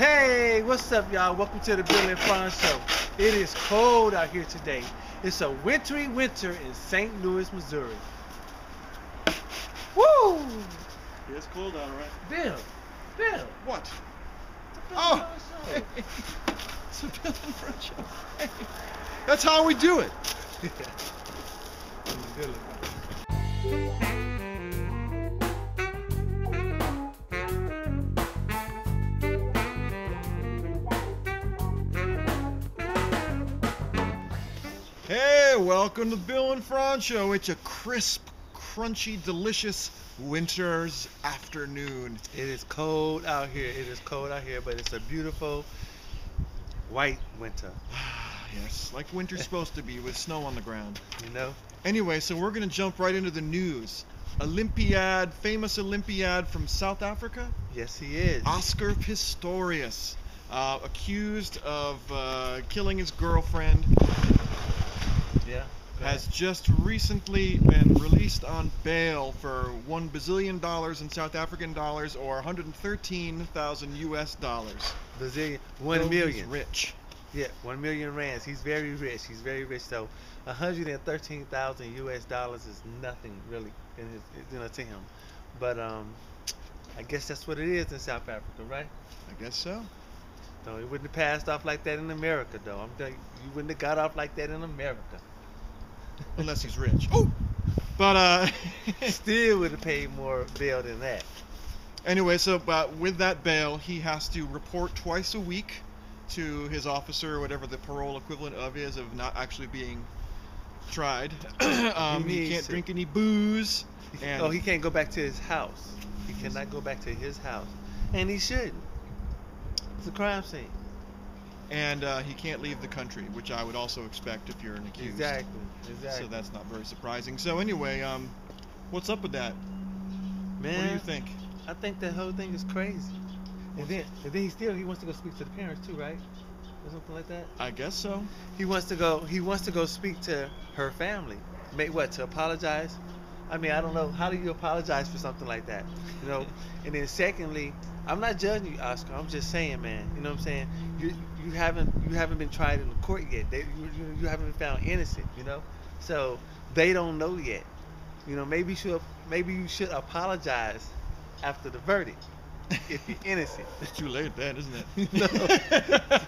Hey, what's up, y'all? Welcome to the Bill Frantz Show. It is cold out here today. It's a wintry winter in St. Louis, Missouri. Woo! It's cold out, right? Bill. What? Bill Oh! Frantz Hey. It's a Bill Frantz Show. Hey. That's how we do it. Hey, welcome to the Bill and Frantz Show. It's a crisp, crunchy, delicious winter's afternoon. It is cold out here. It is cold out here, but it's a beautiful white winter. Yes, like winter's supposed to be with snow on the ground. You know? Anyway, so we're going to jump right into the news. Famous Olympiad from South Africa. Yes, he is. Oscar Pistorius, accused of killing his girlfriend. Yeah. Has just recently been released on bail for $1 bazillion in South African dollars, or 113,000 US dollars. Bazillion, 1 million. He's rich. Yeah, 1 million rands. He's very rich. He's very rich. So 113,000 US dollars is nothing really to him. But I guess that's what it is in South Africa, right? I guess so. No, he wouldn't have passed off like that in America, though. I'm telling you, you wouldn't have got off like that in America. Unless he's rich. Oh! But, still would have paid more bail than that. Anyway, so with that bail, he has to report twice a week to his officer, or whatever the parole equivalent of is, of not actually being tried. He can't drink any booze. And he can't go back to his house. He cannot go back to his house. And he shouldn't. It's a crime scene. And he can't leave the country, which I would also expect if you're an accused. Exactly. So that's not very surprising. So anyway, what's up with that? Man, what do you think? I think that whole thing is crazy. And then he wants to go speak to the parents too, right? Or something like that. I guess so. He wants to go speak to her family. To apologize? I mean, I don't know. How do you apologize for something like that? You know. And then secondly, I'm not judging you, Oscar. I'm just saying, man. You know what I'm saying? You haven't been tried in the court yet. You haven't been found innocent. You know. So they don't know yet. You know. Maybe you should apologize after the verdict if you're innocent. It's too late then, isn't it? No.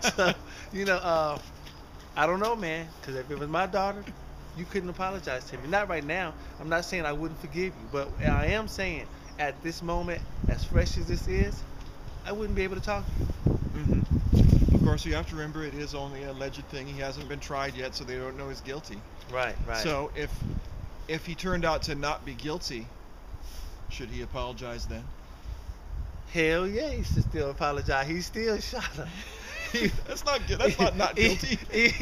So, you know, I don't know, man. Because if it was my daughter, you couldn't apologize to me. Not right now. I'm not saying I wouldn't forgive you, but I am saying at this moment, as fresh as this is, I wouldn't be able to talk to you. Mm-hmm. Of course, you have to remember it is only an alleged thing. He hasn't been tried yet, so they don't know he's guilty. Right. So if he turned out to not be guilty, should he apologize then? Hell yeah, he should still apologize. He still shot her. That's not guilty.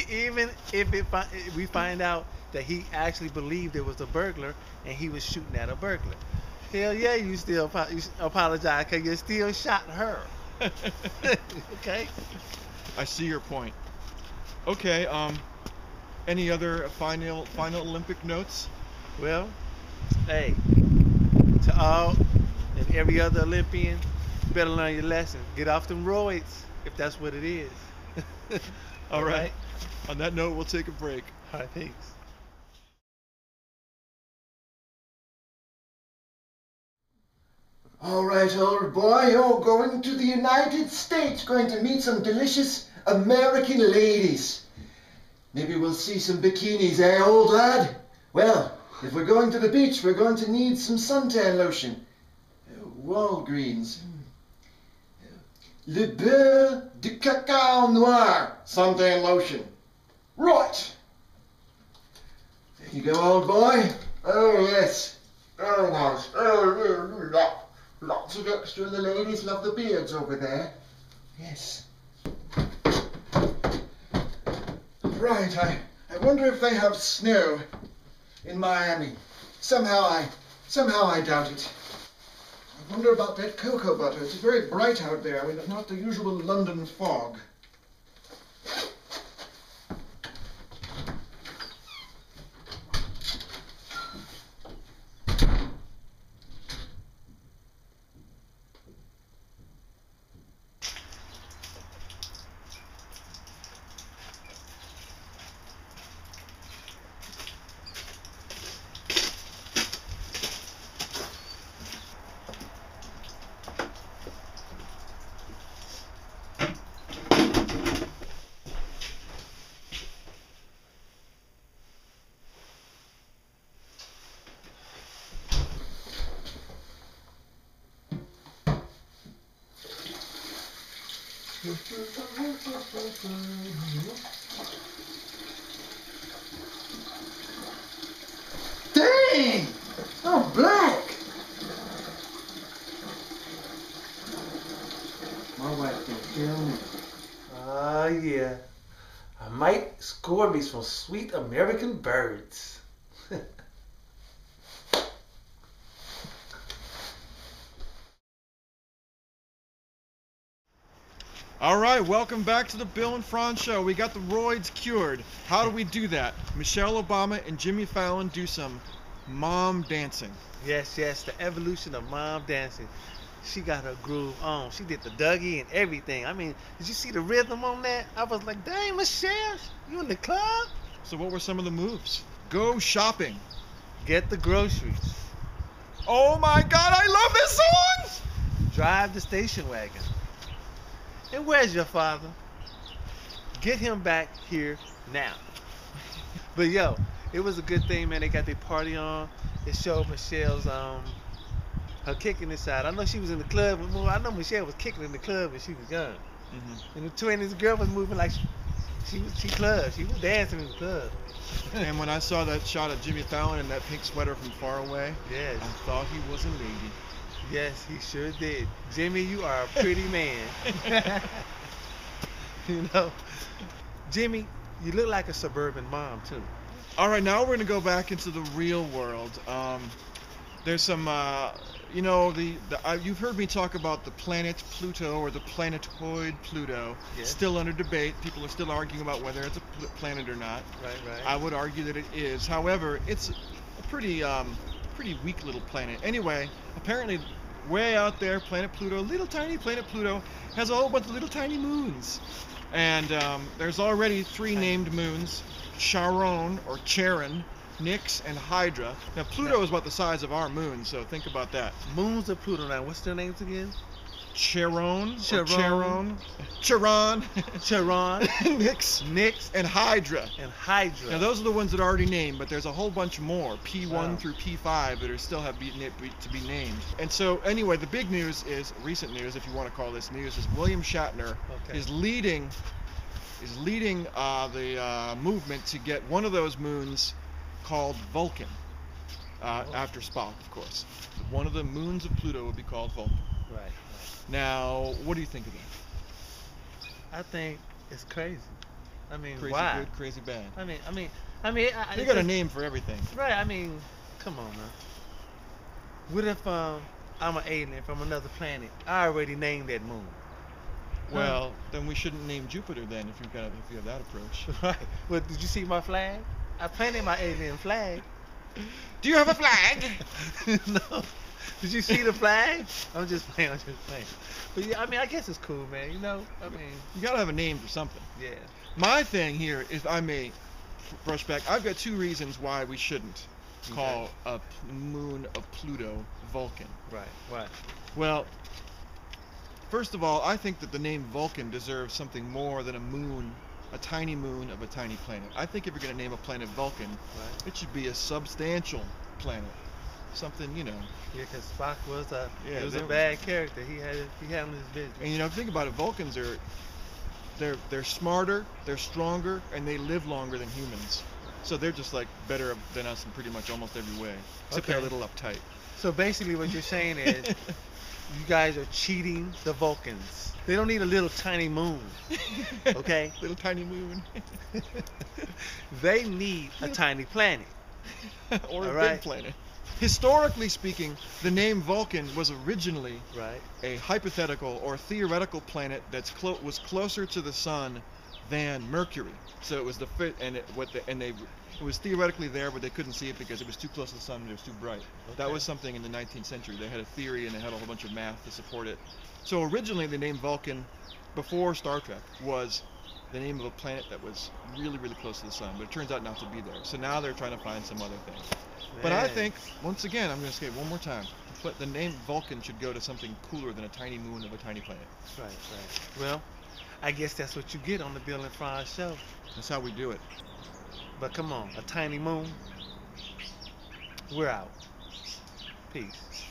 Even if we find out that he actually believed it was a burglar and he was shooting at a burglar. Hell yeah, you still apologize because you still shot her. Okay? I see your point. Okay, any other final Olympic notes? Well, hey, to all and every other Olympian, you better learn your lesson. Get off them roids if that's what it is. All right. On that note, we'll take a break. All right, thanks. All right, old boy, you're going to the United States, going to meet some delicious American ladies. Maybe we'll see some bikinis, eh, old lad? Well, if we're going to the beach, we're going to need some suntan lotion. Walgreens. Le Beurre de Cacao Noir suntan lotion. Right. There you go, old boy. Oh, yes. Oh, nice. Oh, lots of extra. The ladies love the beards over there. Yes. Right, I wonder if they have snow in Miami. Somehow I doubt it. I wonder about that cocoa butter. It's very bright out there. I mean, not the usual London fog. Dang! I'm black! My wife gonna kill me. Yeah. I might score me some sweet American birds. All right, welcome back to the Bill and Frantz Show. We got the roids cured. How do we do that? Michelle Obama and Jimmy Fallon do some mom dancing. Yes, the evolution of mom dancing. She got her groove on. She did the Doggie and everything. I mean, did you see the rhythm on that? I was like, dang, Michelle, you in the club? So what were some of the moves? Go shopping. Get the groceries. Oh my God, I love this song! Drive the station wagon. And where's your father? Get him back here now. But yo, it was a good thing, man. They got their party on. It showed Michelle's her kicking inside. I know she was in the club. I know Michelle was kicking in the club when she was young. Mm-hmm. And the 20s girl was moving like she was dancing in the club. And when I saw that shot of Jimmy Fallon in that pink sweater from far away, yes, I thought he was a lady. Yes, he sure did. Jimmy, you are a pretty man. You know, Jimmy, you look like a suburban mom too. All right, now we're going to go back into the real world. There's some, you know, you've heard me talk about the planet Pluto or the planetoid Pluto. Yes. Still under debate. People are still arguing about whether it's a planet or not. Right. I would argue that it is. However, it's a pretty weak little planet. Anyway, apparently way out there, planet Pluto, little tiny planet Pluto, has a whole bunch of little tiny moons. And there's already 3 named moons, Charon or Charon, Nix, and Hydra. Now Pluto is about the size of our moon, so think about that. Moons of Pluto. Now, what's their names again? Charon, Nix, and Hydra. Now those are the ones that are already named, but there's a whole bunch more, P1 through P5, that are still to be named. And so anyway, the big news is, recent news, if you want to call this news, is William Shatner is leading the movement to get one of those moons called Vulcan, after Spock, of course. One of the moons of Pluto would be called Vulcan. Right. Now, what do you think of that? I think it's crazy. I mean, crazy why? Good, crazy bad. I mean, They got a name for everything. Right. I mean, come on now. What if I'm an alien from another planet? I already named that moon. Well, then we shouldn't name Jupiter then if you have that approach. Right. Well, did you see my flag? I planted my alien flag. Do you have a flag? No. Did you see the flag? I'm just playing. But yeah, I mean, I guess it's cool, man. You know, I mean, you gotta have a name for something. Yeah. My thing here, if I may brush back, I've got 2 reasons why we shouldn't call a moon of Pluto Vulcan. Right. Why? Well, first of all, I think that the name Vulcan deserves something more than a moon, a tiny moon of a tiny planet. I think if you're going to name a planet Vulcan, it should be a substantial planet. Something, you know. Yeah, because Spock was a bad character. He handled his business. And you know, think about it, Vulcans they're smarter, they're stronger, and they live longer than humans. So they're just like better than us in pretty much almost every way. Except they're a little uptight. So basically what you're saying is you guys are cheating the Vulcans. They don't need a little tiny moon. Okay? Little tiny moon. They need a tiny planet. Or a big planet. Historically speaking, the name Vulcan was originally a hypothetical or theoretical planet was closer to the sun than Mercury. So it was it was theoretically there, but they couldn't see it because it was too close to the sun and it was too bright. That was something in the 19th century. They had a theory and they had a whole bunch of math to support it. So originally the name Vulcan, before Star Trek, was the name of a planet that was really, really close to the sun, but it turns out not to be there. So now they're trying to find some other thing. But I think, once again, I'm going to say it one more time, the name Vulcan should go to something cooler than a tiny moon of a tiny planet. Right. Well, I guess that's what you get on the Bill and Frantz Show. That's how we do it. But come on, a tiny moon. We're out. Peace.